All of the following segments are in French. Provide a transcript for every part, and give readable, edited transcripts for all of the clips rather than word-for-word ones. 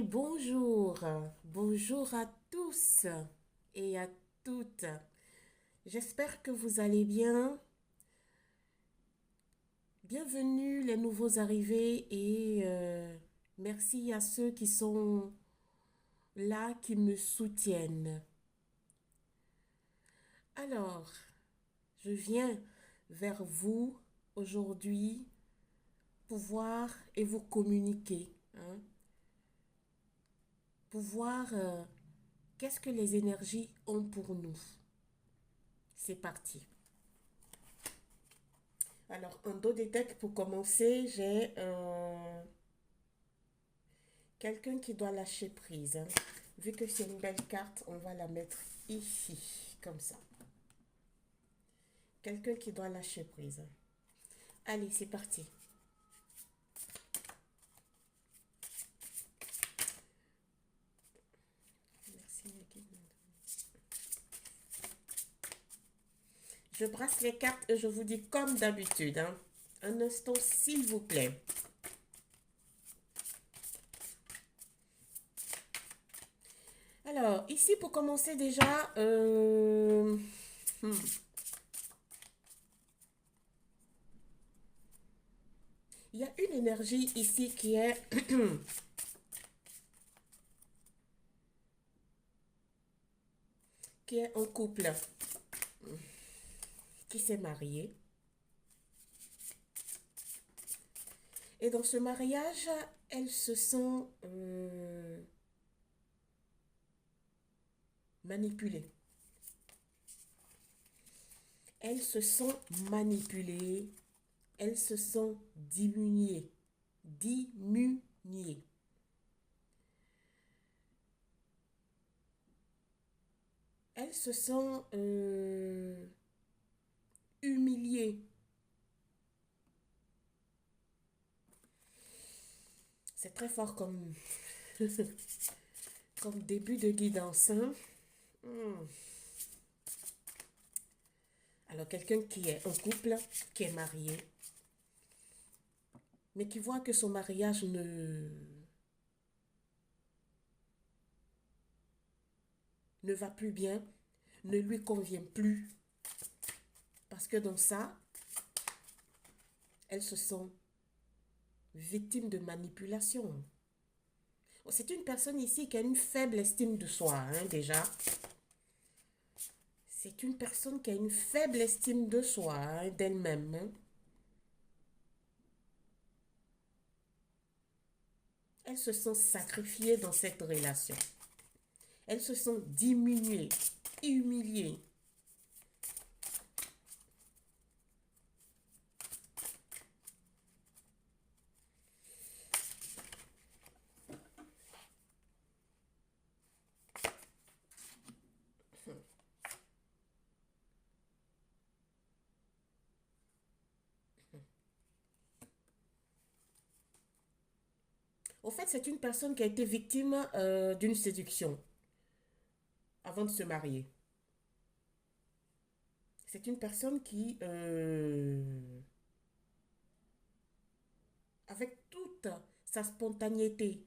Bonjour, bonjour à tous et à toutes. J'espère que vous allez bien. Bienvenue les nouveaux arrivés et merci à ceux qui sont là, qui me soutiennent. Alors, je viens vers vous aujourd'hui pour voir et vous communiquer, hein, pour voir qu'est-ce que les énergies ont pour nous. C'est parti. Alors, en dos des decks, pour commencer, j'ai quelqu'un qui doit lâcher prise, hein. Vu que c'est une belle carte, on va la mettre ici, comme ça. Quelqu'un qui doit lâcher prise. Allez, c'est parti. Merci, le guide. Je brasse les cartes et je vous dis comme d'habitude, hein. Un instant, s'il vous plaît. Alors, ici, pour commencer déjà, il y a une énergie ici qui est qui est en couple, qui s'est marié. Et dans ce mariage, elles se sont manipulées. Elles se sont manipulées. Elles se sont diminuées. Diminuées. Elles se sont humiliées. C'est très fort comme, comme début de guidance, hein? Alors, quelqu'un qui est en couple, qui est marié, mais qui voit que son mariage ne va plus bien, ne lui convient plus. Parce que dans ça, elles se sont victimes de manipulation. C'est une personne ici qui a une faible estime de soi, hein, déjà. C'est une personne qui a une faible estime de soi, hein, d'elle-même, hein. Elles se sont sacrifiées dans cette relation. Elles se sont diminuées, humiliées. Au fait, c'est une personne qui a été victime d'une séduction avant de se marier. C'est une personne qui, avec toute sa spontanéité,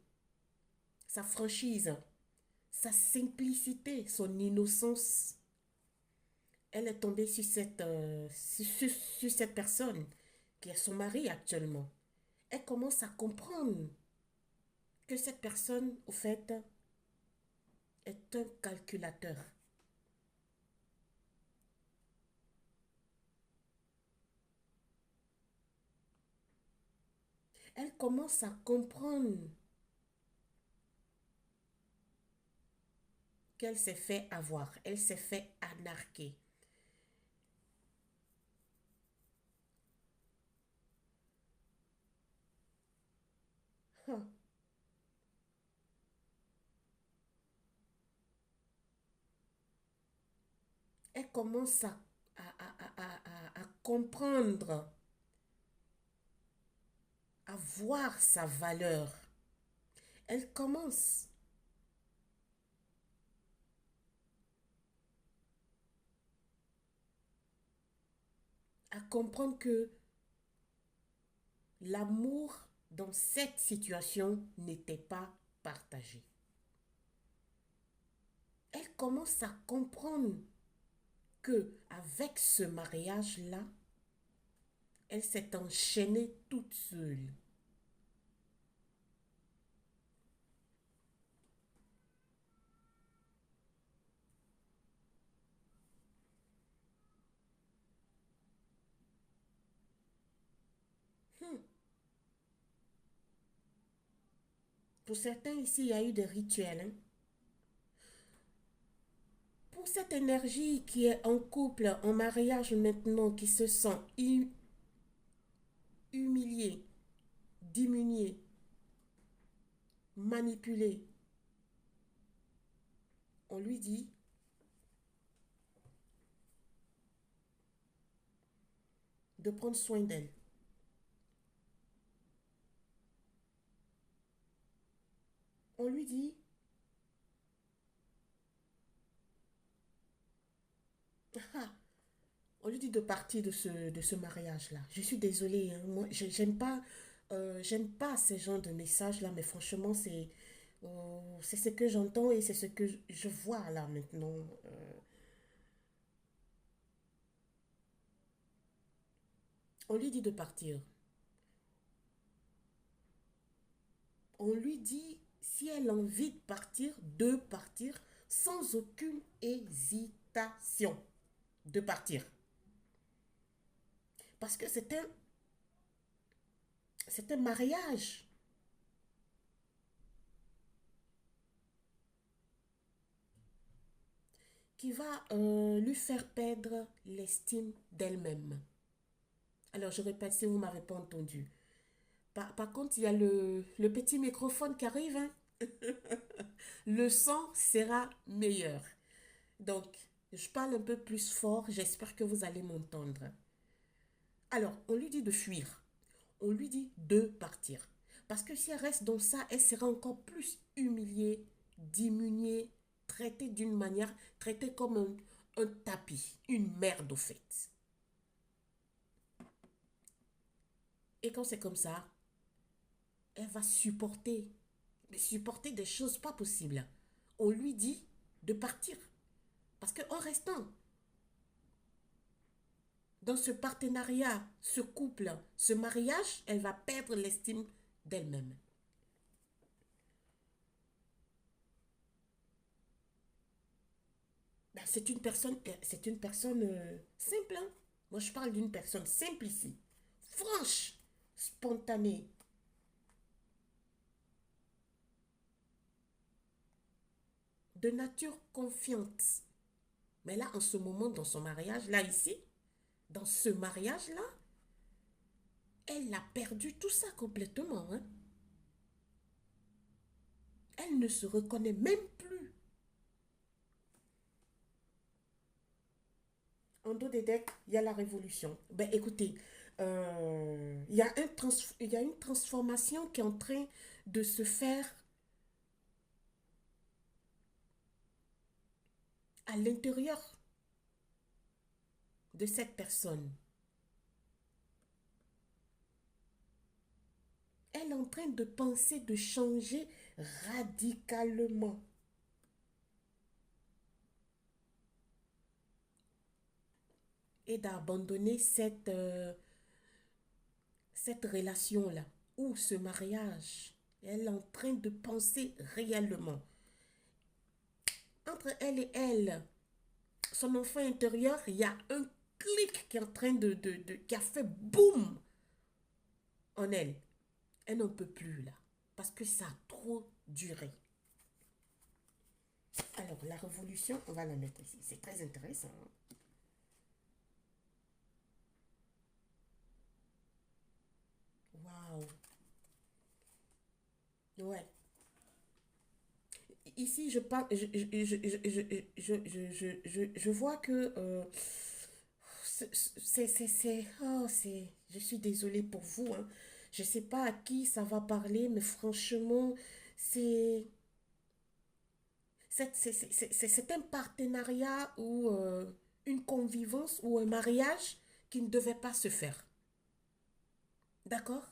sa franchise, sa simplicité, son innocence, elle est tombée sur sur cette personne qui est son mari actuellement. Elle commence à comprendre que cette personne, au fait, est un calculateur. Elle commence à comprendre qu'elle s'est fait avoir, elle s'est fait anarquer. Huh. Elle commence à comprendre, à voir sa valeur. Elle commence à comprendre que l'amour dans cette situation n'était pas partagée. Elle commence à comprendre que avec ce mariage-là, elle s'est enchaînée toute seule. Hmm. Pour certains ici, il y a eu des rituels, hein. Pour cette énergie qui est en couple, en mariage maintenant, qui se sent humiliée, diminuée, manipulée, on lui dit de prendre soin d'elle. On lui dit, ah, on lui dit de partir de ce mariage-là. Je suis désolée, hein, moi, j'aime pas ces genres de messages-là, mais franchement, c'est ce que j'entends et c'est ce que je vois là maintenant. On lui dit de partir. On lui dit, si elle a envie de partir sans aucune hésitation, de partir. Parce que c'est un mariage qui va lui faire perdre l'estime d'elle-même. Alors, je répète si vous ne m'avez pas entendu. Par contre, il y a le petit microphone qui arrive, hein. Le son sera meilleur. Donc, je parle un peu plus fort. J'espère que vous allez m'entendre. Alors, on lui dit de fuir. On lui dit de partir. Parce que si elle reste dans ça, elle sera encore plus humiliée, diminuée, traitée comme un tapis, une merde au fait. Et quand c'est comme ça, elle va supporter des choses pas possibles. On lui dit de partir. Parce qu'en restant dans ce partenariat, ce couple, ce mariage, elle va perdre l'estime d'elle-même. Ben, c'est une personne simple, hein. Moi, je parle d'une personne simple ici, franche, spontanée, de nature confiante. Mais là, en ce moment, dans son mariage, là, ici, dans ce mariage-là, elle a perdu tout ça complètement, hein. Elle ne se reconnaît même plus. En dos des decks, il y a la révolution. Ben écoutez, il y a une transformation qui est en train de se faire à l'intérieur de cette personne. Elle est en train de penser, de changer radicalement. Et d'abandonner cette relation-là, ou ce mariage. Elle est en train de penser réellement. Entre elle et elle, son enfant intérieur, il y a un clic qui est en train qui a fait boum en elle. Elle n'en peut plus là, parce que ça a trop duré. Alors, la révolution, on va la mettre ici. C'est très intéressant, hein. Waouh. Ouais. Ici, je vois que je suis désolée pour vous, hein. Je ne sais pas à qui ça va parler, mais franchement, c'est, c'est un partenariat ou une convivence ou un mariage qui ne devait pas se faire. D'accord?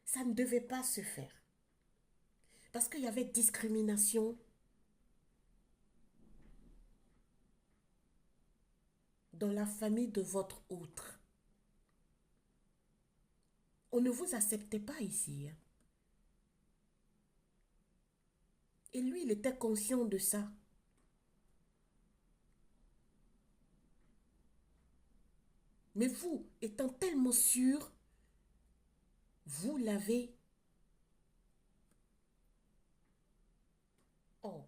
Ça ne devait pas se faire. Parce qu'il y avait discrimination dans la famille de votre autre. On ne vous acceptait pas ici, hein. Et lui, il était conscient de ça. Mais vous, étant tellement sûr, vous l'avez... Oh,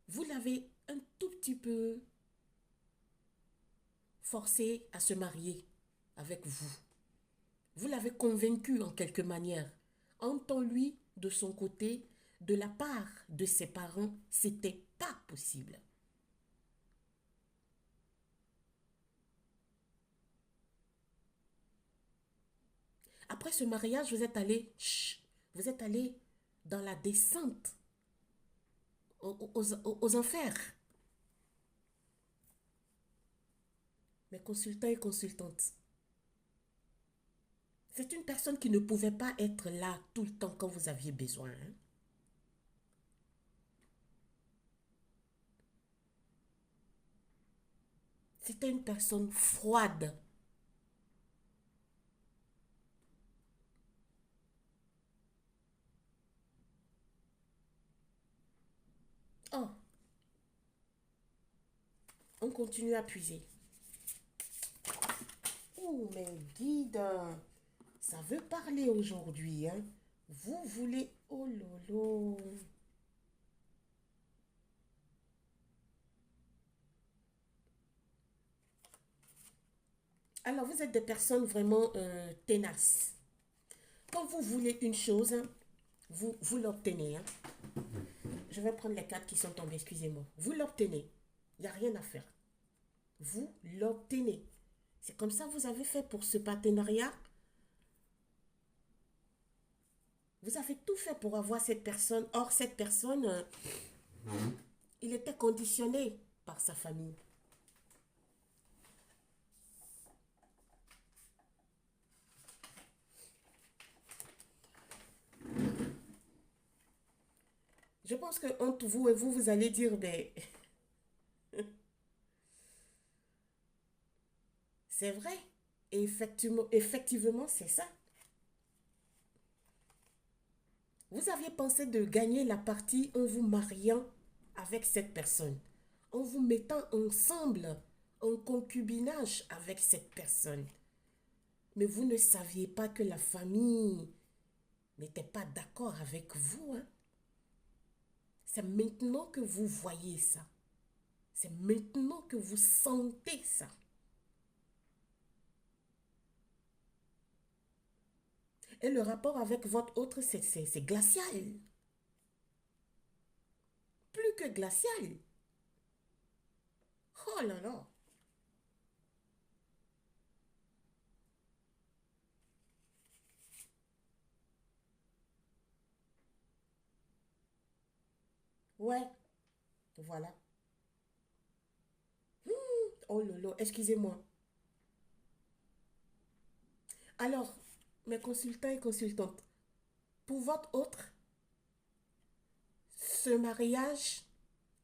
vous l'avez un tout petit peu forcé à se marier avec vous. Vous l'avez convaincu en quelque manière. En tant lui, de son côté, de la part de ses parents, c'était pas possible. Après ce mariage, vous êtes allé, vous êtes allé dans la descente aux enfers. Mes consultants et consultantes, c'est une personne qui ne pouvait pas être là tout le temps quand vous aviez besoin, hein. C'était une personne froide. Oh, on continue à puiser. Oh, mais guide, ça veut parler aujourd'hui, hein. Vous voulez... Oh lolo. Alors, vous êtes des personnes vraiment tenaces. Quand vous voulez une chose, hein, vous l'obtenez, hein. Je vais prendre les cartes qui sont tombées, excusez-moi. Vous l'obtenez. Il n'y a rien à faire. Vous l'obtenez. C'est comme ça que vous avez fait pour ce partenariat. Vous avez tout fait pour avoir cette personne. Or, cette personne, il était conditionné par sa famille. Je pense que entre vous et vous, vous allez dire, ben, c'est vrai. Et effectivement, c'est ça. Vous aviez pensé de gagner la partie en vous mariant avec cette personne, en vous mettant ensemble en concubinage avec cette personne. Mais vous ne saviez pas que la famille n'était pas d'accord avec vous, hein. C'est maintenant que vous voyez ça. C'est maintenant que vous sentez ça. Et le rapport avec votre autre, c'est glacial. Plus que glacial. Oh là là. Ouais, voilà. Oh là là, excusez-moi. Alors, mes consultants et consultantes, pour votre autre, ce mariage,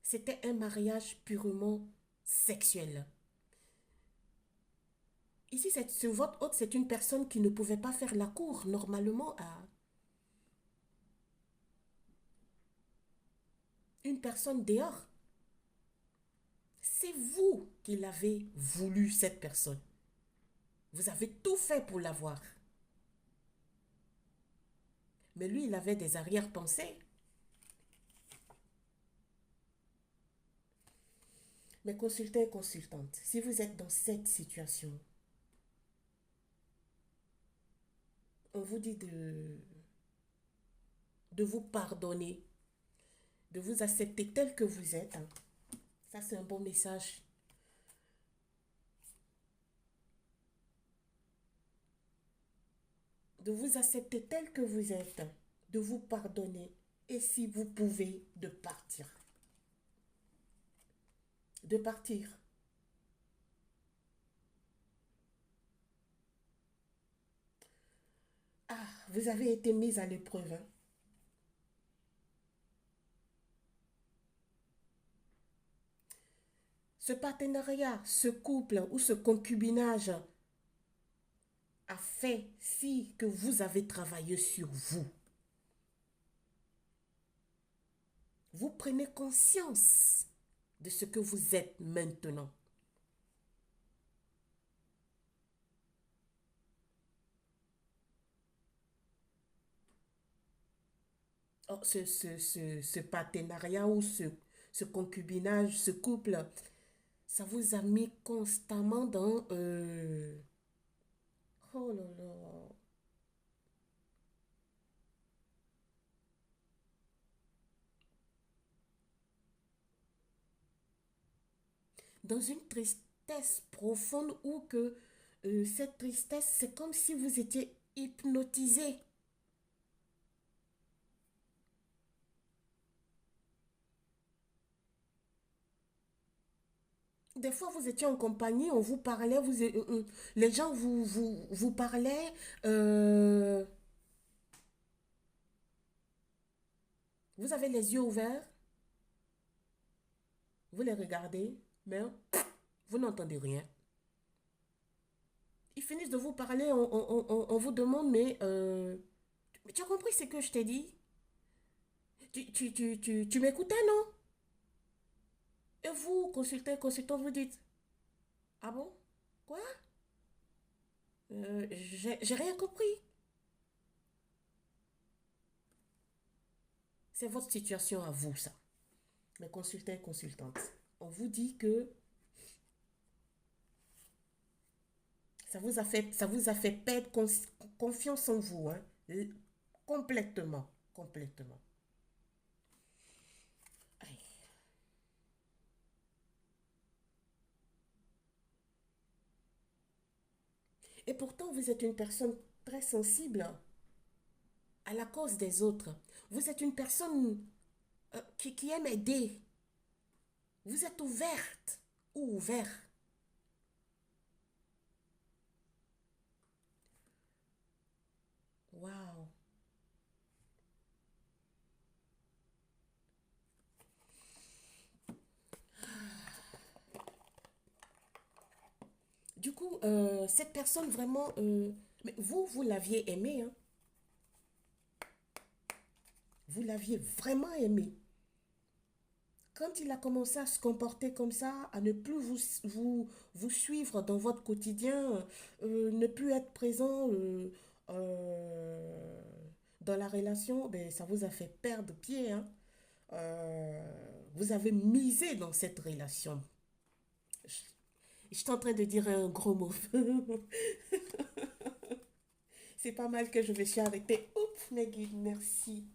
c'était un mariage purement sexuel. Ici, votre autre, c'est une personne qui ne pouvait pas faire la cour normalement à une personne dehors. C'est vous qui l'avez voulu, cette personne. Vous avez tout fait pour l'avoir. Mais lui, il avait des arrière-pensées. Mais consultants et consultantes, si vous êtes dans cette situation, on vous dit de vous pardonner, de vous accepter tel que vous êtes, hein. Ça, c'est un bon message. De vous accepter tel que vous êtes, de vous pardonner et si vous pouvez, de partir. De partir. Vous avez été mise à l'épreuve, hein. Ce partenariat, ce couple ou ce concubinage a fait si que vous avez travaillé sur vous. Vous prenez conscience de ce que vous êtes maintenant. Oh, ce partenariat ou ce concubinage, ce couple, ça vous a mis constamment dans... oh là là. Dans une tristesse profonde où que cette tristesse, c'est comme si vous étiez hypnotisé. Des fois, vous étiez en compagnie, on vous parlait, les gens vous parlaient, euh, vous avez les yeux ouverts, vous les regardez, mais vous n'entendez rien. Ils finissent de vous parler, on vous demande, mais tu as compris ce que je t'ai dit? Tu m'écoutais, non? Et vous, consultant, vous dites, ah bon? Quoi? J'ai rien compris. C'est votre situation à vous, ça. Mais consultants et consultantes, on vous dit que ça vous a fait perdre confiance en vous, hein? Complètement, complètement. Aïe. Et pourtant, vous êtes une personne très sensible à la cause des autres. Vous êtes une personne qui aime aider. Vous êtes ouverte ou ouvert. Waouh. Du coup, cette personne vraiment, mais vous l'aviez aimé, hein? Vous l'aviez vraiment aimé. Quand il a commencé à se comporter comme ça, à ne plus vous suivre dans votre quotidien, ne plus être présent euh, dans la relation, ben, ça vous a fait perdre pied, hein. Vous avez misé dans cette relation. Je suis en train de dire un gros mot. C'est pas mal que je me suis arrêtée. Oups, Meggy, merci.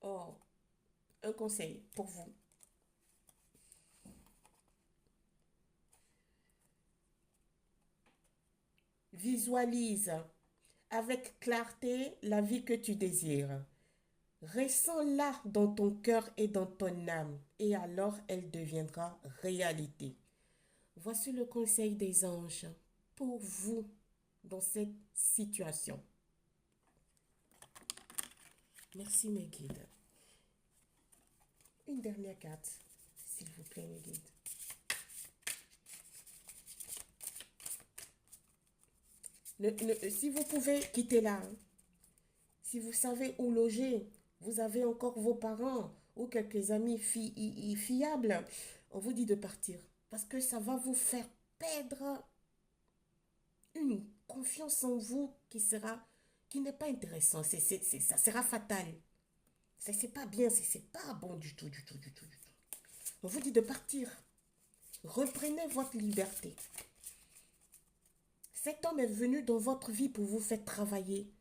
Oh, un conseil pour vous. Visualise avec clarté la vie que tu désires. Ressens-la dans ton cœur et dans ton âme, et alors elle deviendra réalité. Voici le conseil des anges pour vous dans cette situation. Merci mes guides. Une dernière carte, s'il vous plaît mes guides. Si vous pouvez quitter là, hein, si vous savez où loger, vous avez encore vos parents ou quelques amis fiables, on vous dit de partir. Parce que ça va vous faire perdre une confiance en vous qui n'est pas intéressant. Ça sera fatal. C'est pas bien, c'est pas bon du tout, du tout, du tout, du tout. On vous dit de partir. Reprenez votre liberté. Cet homme est venu dans votre vie pour vous faire travailler,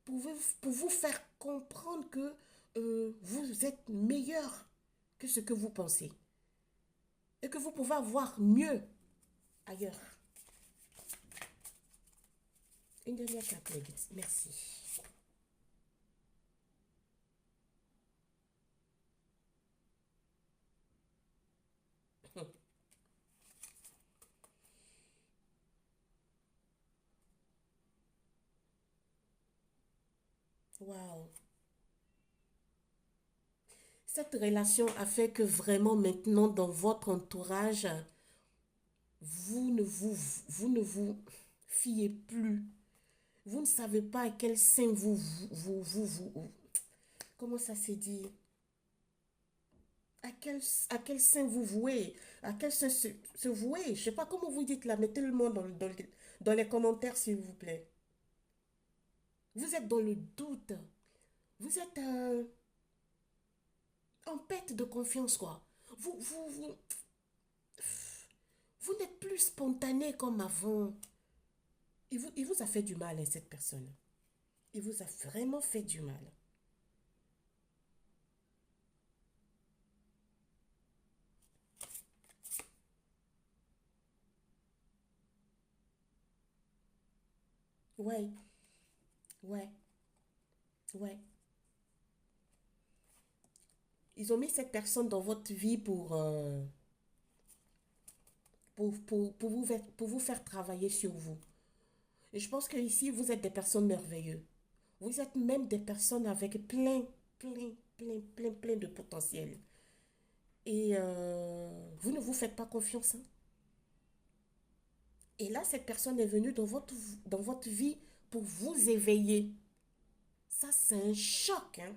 pour vous faire comprendre que vous êtes meilleur que ce que vous pensez et que vous pouvez avoir mieux ailleurs. Une dernière carte, les gars. Merci. Waouh. Cette relation a fait que vraiment maintenant dans votre entourage, vous ne vous, vous ne vous fiez plus. Vous ne savez pas à quel sein comment ça se dit? À quel sein vous vouez? À quel sein se vouer? Je sais pas comment vous dites là. Mettez-le moi dans les commentaires, s'il vous plaît. Vous êtes dans le doute. Vous êtes en perte de confiance, quoi. Vous n'êtes plus spontané comme avant. Il vous a fait du mal, hein, cette personne. Il vous a vraiment fait du mal. Ouais, ouais, ouais. Ils ont mis cette personne dans votre vie pour vous faire travailler sur vous. Et je pense que ici, vous êtes des personnes merveilleuses. Vous êtes même des personnes avec plein de potentiel. Et vous ne vous faites pas confiance, hein. Et là, cette personne est venue dans votre vie pour vous éveiller. Ça, c'est un choc, hein.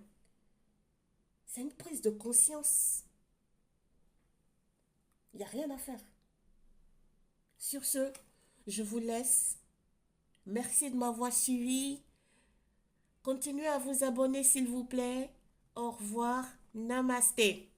C'est une prise de conscience. Il n'y a rien à faire. Sur ce, je vous laisse. Merci de m'avoir suivi. Continuez à vous abonner, s'il vous plaît. Au revoir. Namasté.